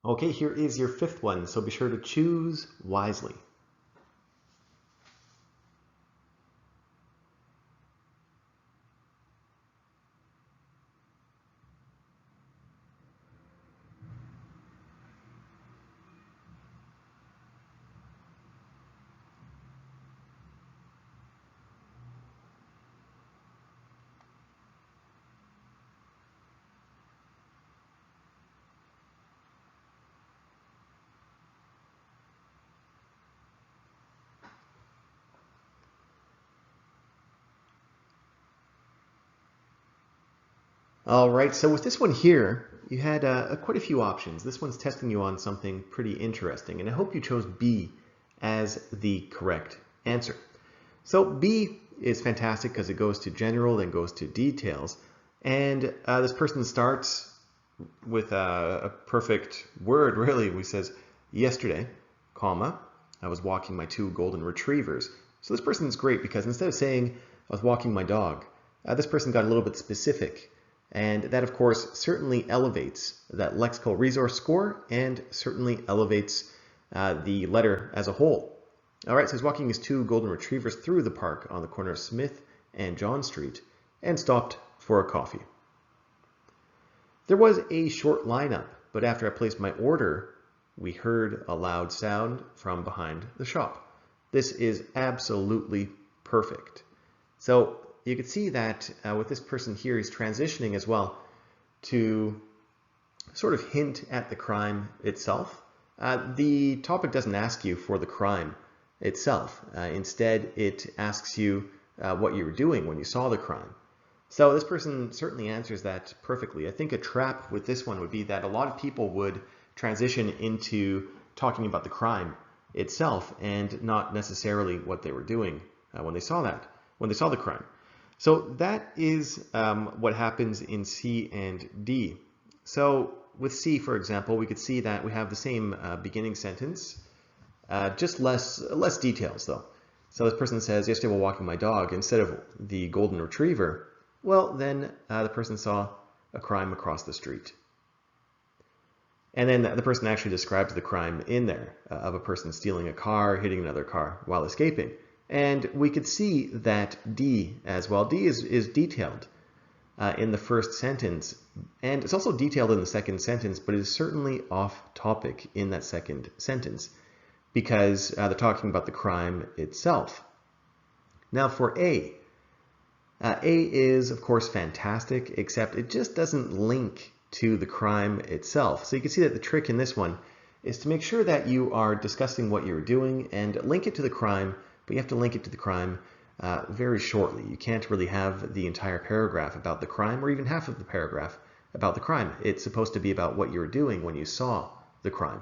Okay, here is your fifth one, so be sure to choose wisely. All right, so with this one here, you had quite a few options. This one's testing you on something pretty interesting, and I hope you chose B as the correct answer. So B is fantastic because it goes to general, then goes to details, and this person starts with a perfect word, really. He says, yesterday, comma, I was walking my two golden retrievers. So this person is great because instead of saying, I was walking my dog, this person got a little bit specific. And that, of course, certainly elevates that lexical resource score and certainly elevates the letter as a whole. All right, so he's walking his two golden retrievers through the park on the corner of Smith and John Street and stopped for a coffee. There was a short lineup, but after I placed my order, we heard a loud sound from behind the shop. This is absolutely perfect. So you can see that with this person here, he's transitioning as well to sort of hint at the crime itself. The topic doesn't ask you for the crime itself. Instead, it asks you what you were doing when you saw the crime. So this person certainly answers that perfectly. I think a trap with this one would be that a lot of people would transition into talking about the crime itself and not necessarily what they were doing when they saw the crime. So that is what happens in C and D. So with C, for example, we could see that we have the same beginning sentence, just less details though. So this person says, yesterday while walking my dog, instead of the golden retriever, well, then the person saw a crime across the street. And then the person actually describes the crime in there of a person stealing a car, hitting another car while escaping. And we could see that D as well. D is detailed in the first sentence, and it's also detailed in the second sentence, but it is certainly off topic in that second sentence because they're talking about the crime itself. Now for A is, of course, fantastic, except it just doesn't link to the crime itself. So you can see that the trick in this one is to make sure that you are discussing what you're doing and link it to the crime, but you have to link it to the crime very shortly. You can't really have the entire paragraph about the crime or even half of the paragraph about the crime. It's supposed to be about what you were doing when you saw the crime.